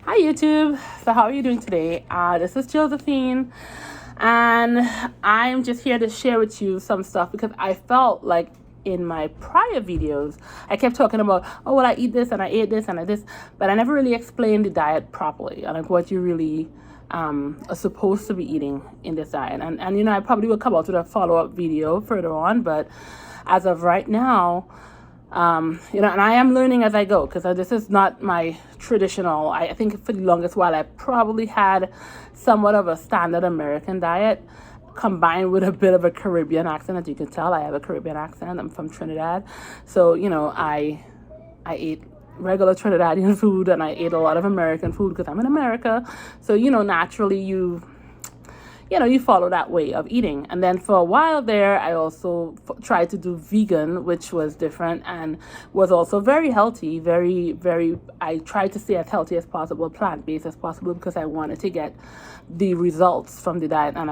Hi YouTube. So how are you doing today? This is Josephine, and I'm just here to share with you some stuff because I felt like in my prior videos I kept talking about, oh well, I eat this and I ate this and I this, but I never really explained the diet properly and like what you really are supposed to be eating in this diet. And I probably will come out with a follow-up video further on, but as of right now, and I am learning as I go because this is not my traditional. I think for the longest while I probably had somewhat of a standard American diet combined with a bit of a Caribbean accent. As you can tell, I have a Caribbean accent. I'm from Trinidad. So, I ate regular Trinidadian food and I ate a lot of American food because I'm in America. So, naturally you follow that way of eating. And then for a while there, I also tried to do vegan, which was different and was also very healthy, very, very, I tried to stay as healthy as possible, plant-based as possible, because I wanted to get the results from the diet. And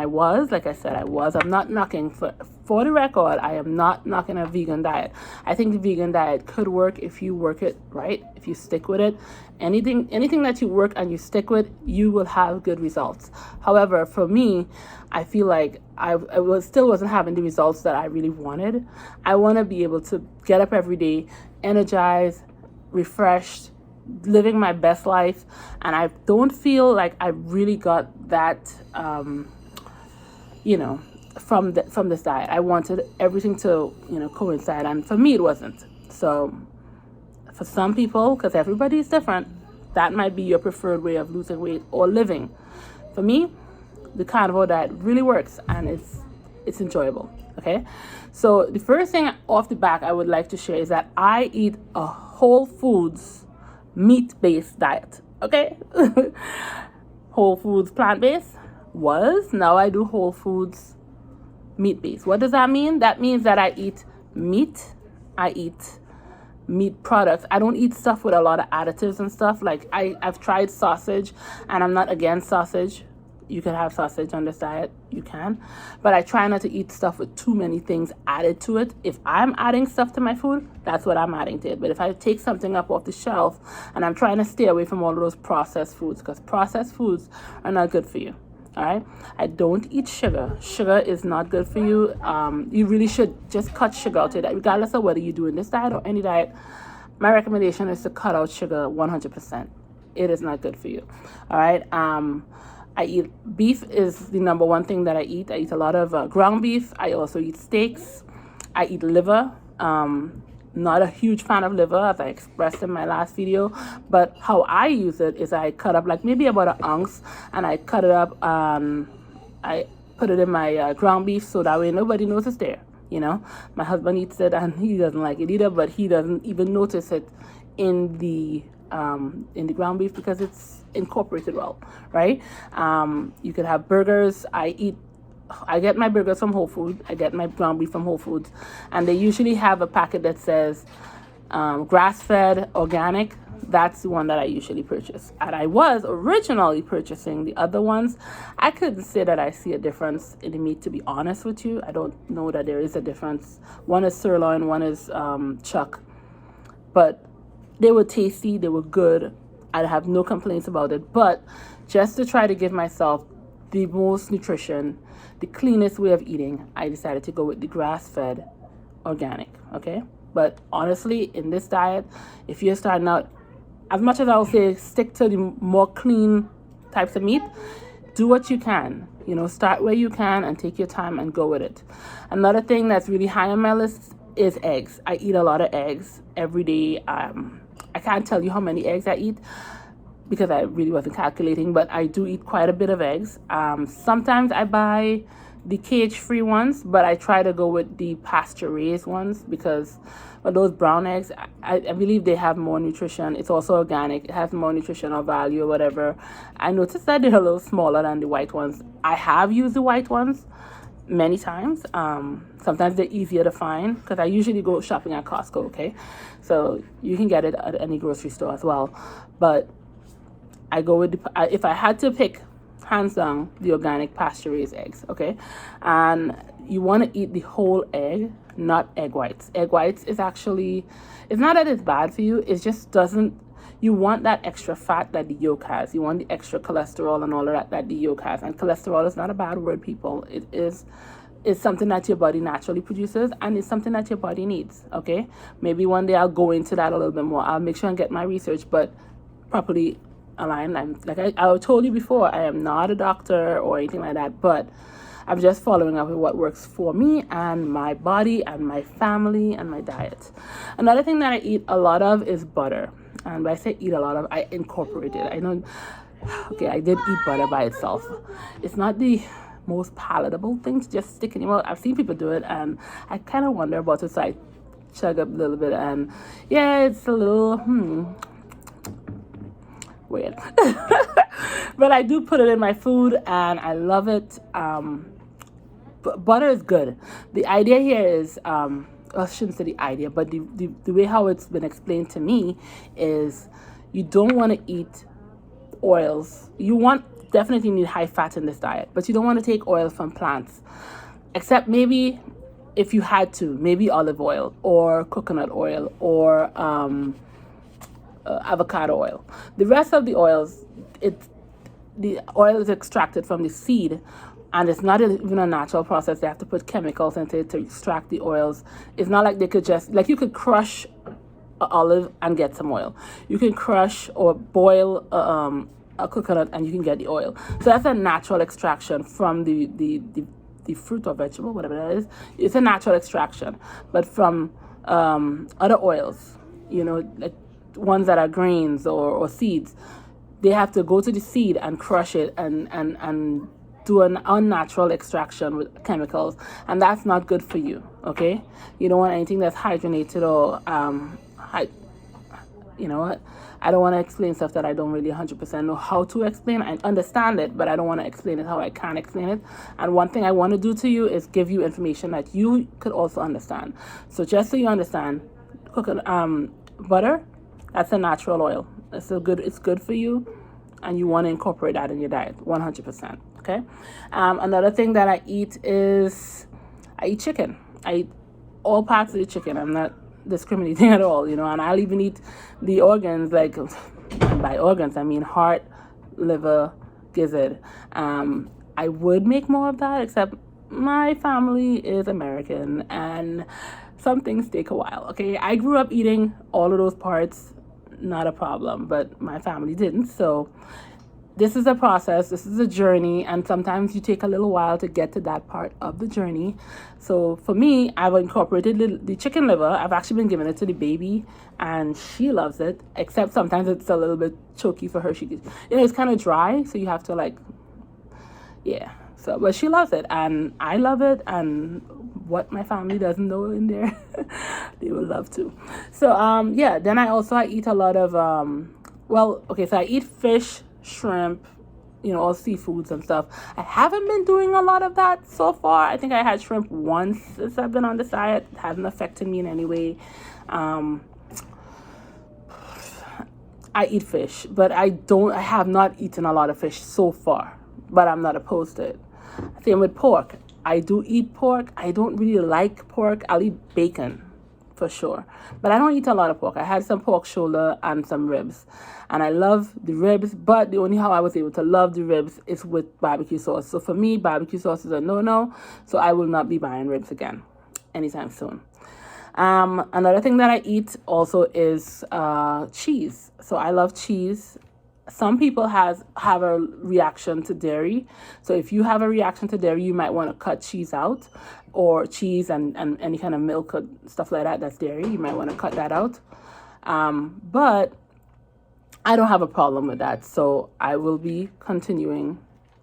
like I said, I'm not knocking, for the record, I am not knocking a vegan diet. I think the vegan diet could work if you work it right, if you stick with it. Anything that you work and you stick with, you will have good results. However, for me, I feel like I still wasn't having the results that I really wanted. I want to be able to get up every day, energized, refreshed, living my best life, and I don't feel like I really got that from this diet. I wanted everything to coincide, and for me it wasn't. So for some people, because everybody is different, that might be your preferred way of losing weight or living. For me, the carnivore diet really works and it's enjoyable. Okay, so the first thing off the back I would like to share is that I eat a whole foods meat-based diet. Okay, whole foods plant-based now I do whole foods meat-based. What does that mean? That means that I eat meat, I eat meat products. I don't eat stuff with a lot of additives and stuff. Like I've tried sausage, and I'm not against sausage. You can have sausage on this diet, you can, but I try not to eat stuff with too many things added to it. If I'm adding stuff to my food, that's what I'm adding to it. But if I take something up off the shelf, and I'm trying to stay away from all of those processed foods, because processed foods are not good for you. All right, I don't eat sugar. Sugar is not good for you. You really should just cut sugar out of it, regardless of whether you do in this diet or any diet. My recommendation is to cut out sugar 100%. It is not good for you. All right. I eat beef is the number one thing that I eat. I eat a lot of ground beef. I also eat steaks. I eat liver. Not a huge fan of liver, as I expressed in my last video, but how I use it is I cut up like maybe about an ounce, and I cut it up. I put it in my ground beef so that way nobody knows it's there. My husband eats it and he doesn't like it either, but he doesn't even notice it in the ground beef because it's incorporated well, right? You could have burgers. I get my burgers from Whole Foods. I get my ground beef from Whole Foods. And they usually have a packet that says grass-fed organic. That's the one that I usually purchase. And I was originally purchasing the other ones. I couldn't say that I see a difference in the meat, to be honest with you. I don't know that there is a difference. One is sirloin, one is chuck. But they were tasty. They were good. I have no complaints about it. But just to try to give myself the most nutrition, the cleanest way of eating, I decided to go with the grass-fed organic. Okay, but honestly, in this diet, if you're starting out, as much as I'll say stick to the more clean types of meat, do what you can. Start where you can and take your time and go with it. Another thing that's really high on my list is eggs. I eat a lot of eggs every day. I can't tell you how many eggs I eat because I really wasn't calculating, but I do eat quite a bit of eggs. Sometimes I buy the cage-free ones, but I try to go with the pasture-raised ones because those brown eggs, I believe they have more nutrition. It's also organic. It has more nutritional value or whatever. I noticed that they're a little smaller than the white ones. I have used the white ones many times. Sometimes they're easier to find because I usually go shopping at Costco, okay? So you can get it at any grocery store as well. But I go with if I had to pick, hands down, the organic pasture-raised eggs, okay? And you want to eat the whole egg, not egg whites. Egg whites is actually, it's not that it's bad for you, it just doesn't, you want that extra fat that the yolk has. You want the extra cholesterol and all of that the yolk has. And cholesterol is not a bad word, people. It is. It's something that your body naturally produces, and it's something that your body needs, okay? Maybe one day I'll go into that a little bit more. I'll make sure and get my research, but properly aligned. I told you before, I am not a doctor or anything like that, but I'm just following up with what works for me and my body and my family and my diet. Another thing that I eat a lot of is butter. And when I say eat a lot of, I incorporate it. I know, okay, I did eat butter by itself. It's not the most palatable thing to just stick in your mouth. I've seen people do it, and I kind of wonder about it, so I chug up a little bit, and yeah, it's a little weird. But I do put it in my food, and I love it. Butter is good. The idea here is, I shouldn't say the idea, but the way how it's been explained to me is you don't want to eat oils. Definitely need high fat in this diet, but you don't want to take oil from plants, except maybe if you had to, maybe olive oil or coconut oil or avocado oil. The rest of the oils, the oil is extracted from the seed, and it's not even a natural process. They have to put chemicals into it to extract the oils. It's not like they could just, like, you could crush an olive and get some oil. You can crush or boil a coconut and you can get the oil. So that's a natural extraction from the fruit or vegetable, whatever that is. It's a natural extraction. But from other oils, like ones that are grains or seeds, they have to go to the seed and crush it and do an unnatural extraction with chemicals, and that's not good for you, okay? You don't want anything that's hydrogenated or you know what? I don't want to explain stuff that I don't really 100% know how to explain. I understand it, but I don't want to explain it how I can explain it. And one thing I want to do to you is give you information that you could also understand. So just so you understand, butter, that's a natural oil. It's good for you, and you want to incorporate that in your diet 100%. Okay. Another thing that I eat is I eat chicken. I eat all parts of the chicken. I'm not discriminating at all, and I'll even eat the organs, like, and by organs I mean heart, liver, gizzard. I would make more of that, except my family is American and some things take a while. Okay, I grew up eating all of those parts, not a problem, but my family didn't. So this is a process, this is a journey, and sometimes you take a little while to get to that part of the journey. So for me, I've incorporated the chicken liver. I've actually been giving it to the baby, and she loves it, except sometimes it's a little bit choky for her. It's kind of dry, so you have to but she loves it, and I love it, and what my family doesn't know in there, they would love to. So then I eat a lot of so I eat fish, shrimp, all seafoods and stuff. I haven't been doing a lot of that so far. I think I had shrimp once since I've been on this diet. It hasn't affected me in any way. I eat fish, but I have not eaten a lot of fish so far, but I'm not opposed to it. Same with pork. I do eat pork. I don't really like pork. I'll eat bacon for sure, but I don't eat a lot of pork. I had some pork shoulder and some ribs, and I love the ribs, but the only how I was able to love the ribs is with barbecue sauce. So for me, barbecue sauce is a no-no, so I will not be buying ribs again anytime soon. Another thing that I eat also is cheese. So I love cheese. Some people have a reaction to dairy. So if you have a reaction to dairy, you might want to cut cheese out, or cheese and any kind of milk or stuff like that that's dairy. You might want to cut that out. But I don't have a problem with that. So I will be continuing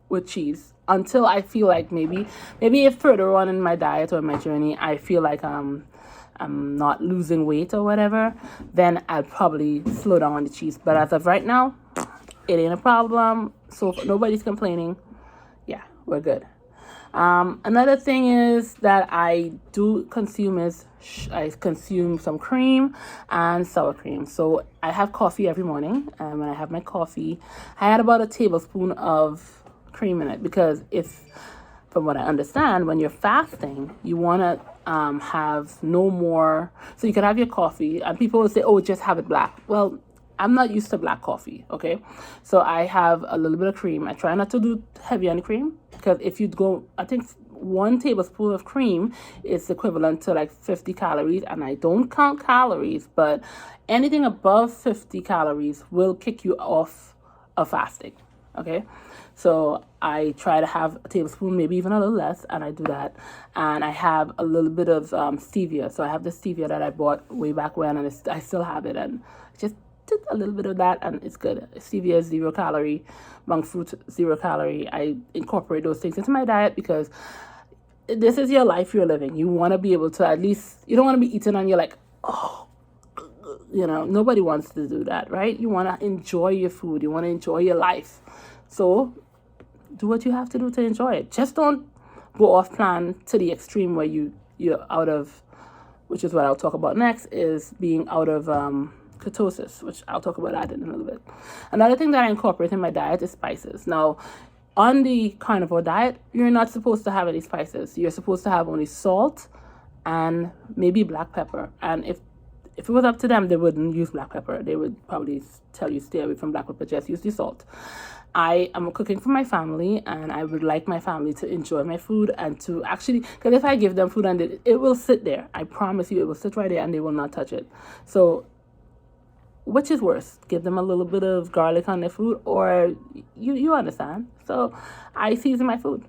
with cheese until I feel like maybe if further on in my diet or my journey, I feel like I'm not losing weight or whatever, then I'll probably slow down on the cheese. But as of right now, it ain't a problem. So nobody's complaining. Yeah, we're good. Another thing is that I do consume is I consume some cream and sour cream. So I have coffee every morning, and when I have my coffee, I add about a tablespoon of cream in it, because from what I understand, when you're fasting, you want to have no more. So you can have your coffee, and people will say, oh, just have it black. Well, I'm not used to black coffee, okay? So I have a little bit of cream. I try not to do heavy on the cream, because if you go, I think 1 tablespoon of cream is equivalent to like 50 calories, and I don't count calories, but anything above 50 calories will kick you off of fasting, okay? So I try to have a tablespoon, maybe even a little less, and I do that. And I have a little bit of stevia. So I have the stevia that I bought way back when, and I still have it. And just did a little bit of that, and it's good. Stevia is 0 calorie, monk fruit 0 calorie. I incorporate those things into my diet because this is your life you're living. You want to be able to, at least, you don't want to be eating and you're like, oh, you know, nobody wants to do that, right? You want to enjoy your food. You want to enjoy your life. So do what you have to do to enjoy it. Just don't go off plan to the extreme where you're out of, which is what I'll talk about next, is being out of ketosis, which I'll talk about that in a little bit. Another thing that I incorporate in my diet is spices. Now, on the carnivore diet, you're not supposed to have any spices. You're supposed to have only salt and maybe black pepper. And if it was up to them, they wouldn't use black pepper. They would probably tell you stay away from black pepper, just use the salt. I am cooking for my family, and I would like my family to enjoy my food and to actually, because if I give them food and it will sit there, I promise you it will sit right there and they will not touch it. So which is worse, give them a little bit of garlic on their food, or you understand. So I season my food.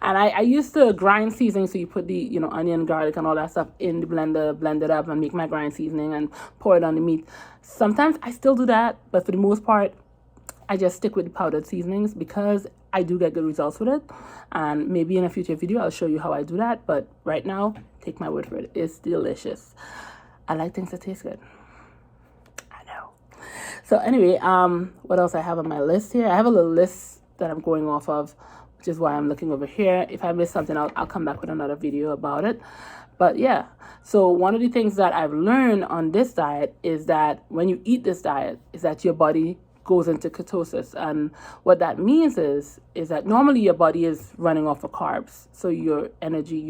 And I used to grind seasoning, so you put the onion, garlic, and all that stuff in the blender, blend it up, and make my grind seasoning and pour it on the meat. Sometimes I still do that, but for the most part, I just stick with the powdered seasonings because I do get good results with it. And maybe in a future video, I'll show you how I do that. But right now, take my word for it. It's delicious. I like things that taste good. I know. So anyway, what else I have on my list here? I have a little list that I'm going off of, which is why I'm looking over here. If I miss something, I'll come back with another video about it. But yeah, so one of the things that I've learned on this diet is that when you eat this diet, is that your body goes into ketosis. And what that means is that normally your body is running off of carbs. So your energy,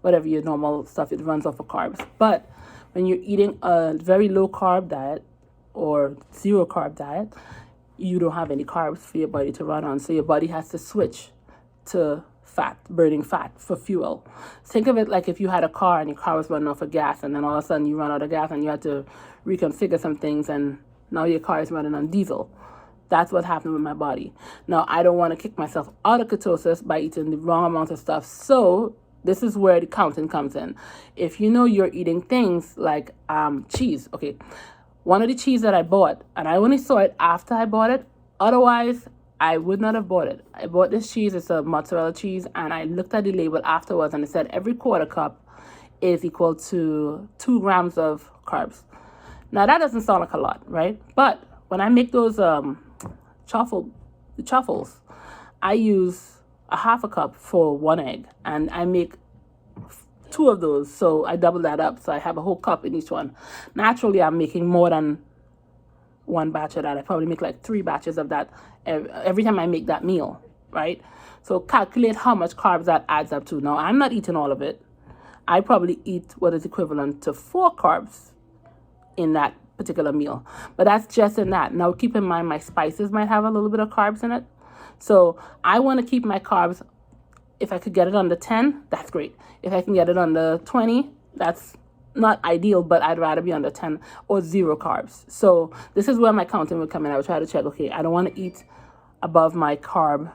whatever your normal stuff, it runs off of carbs. But when you're eating a very low carb diet or 0 carb diet, you don't have any carbs for your body to run on. So your body has to switch to burning fat for fuel. Think of it like if you had a car and your car was running off of gas, and then all of a sudden you run out of gas and you had to reconfigure some things, and now your car is running on diesel. That's what happened with my body. Now, I don't want to kick myself out of ketosis by eating the wrong amount of stuff. So this is where the counting comes in. If you know you're eating things like cheese. Okay, one of the cheese that I bought, and I only saw it after I bought it. Otherwise, I would not have bought it. I bought this cheese. It's a mozzarella cheese. And I looked at the label afterwards, and it said every quarter cup is equal to 2 grams of carbs. Now, that doesn't sound like a lot, right? But when I make those truffles, I use a half a cup for 1 egg, and I make 2 of those. So I double that up. So I have a whole cup in each one. Naturally, I'm making more than 1 batch of that. I probably make like 3 batches of that every time I make that meal, right? So calculate how much carbs that adds up to. Now, I'm not eating all of it. I probably eat what is equivalent to 4 carbs in that particular meal. But that's just in that. Now, keep in mind, my spices might have a little bit of carbs in it. So I want to keep my carbs, if I could get it under 10, that's great. If I can get it under 20, that's not ideal, but I'd rather be under 10 or 0 carbs. So this is where my counting would come in. I would try to check, okay, I don't want to eat above my carb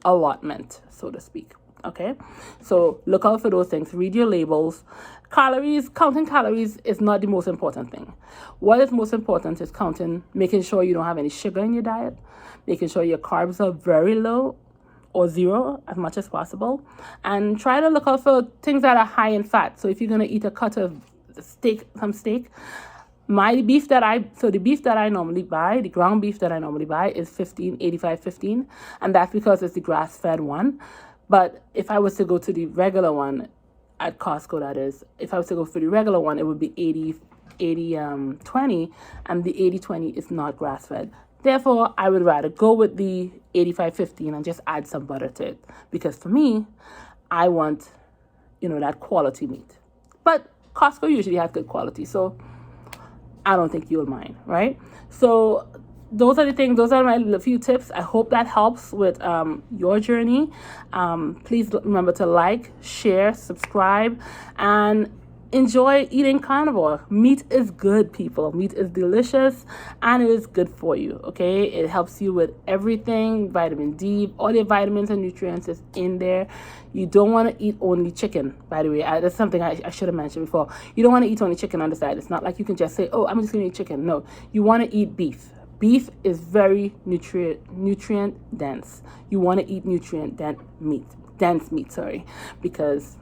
allotment, so to speak. Okay, so look out for those things. Read your labels. Calories, counting calories is not the most important thing. What is most important is making sure you don't have any sugar in your diet, making sure your carbs are very low or 0 as much as possible, and try to look out for things that are high in fat. So if you're going to eat a cut of steak, the beef that I normally buy, the ground beef that I normally buy is 85-15, and that's because it's the grass-fed one. But if I was to go to the regular one at Costco, that is, if I was to go for the regular one, it would be 80-20, and the 80-20 is not grass-fed. Therefore, I would rather go with the 85-15 and just add some butter to it. Because for me, I want, that quality meat. But Costco usually has good quality. So I don't think you'll mind, right? So those are the things, those are my few tips. I hope that helps with your journey. Please remember to like, share, subscribe, and enjoy eating carnivore. Meat is good, people. Meat is delicious and it is good for you, okay? It helps you with everything, vitamin D, all your vitamins and nutrients is in there. You don't want to eat only chicken, by the way. That's something I should have mentioned before. You don't want to eat only chicken on the side. It's not like you can just say, oh, I'm just going to eat chicken. No, you want to eat beef. Beef is very nutrient dense. You want to eat nutrient dense meat, because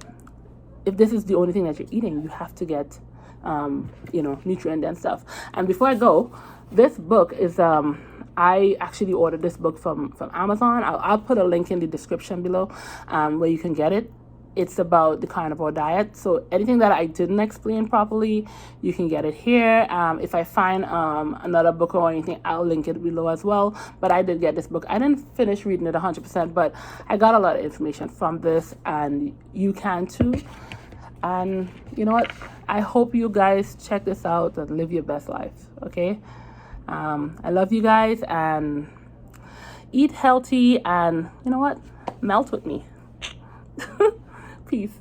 if this is the only thing that you're eating, you have to get, nutrient dense stuff. And before I go, this book is, I actually ordered this book from Amazon. I'll put a link in the description below where you can get it. It's about the carnivore diet. So anything that I didn't explain properly, you can get it here. If I find another book or anything, I'll link it below as well. But I did get this book. I didn't finish reading it 100%, but I got a lot of information from this, and you can too. And you know what? I hope you guys check this out and live your best life, okay? I love you guys, and eat healthy, and you know what? Melt with me. Peace.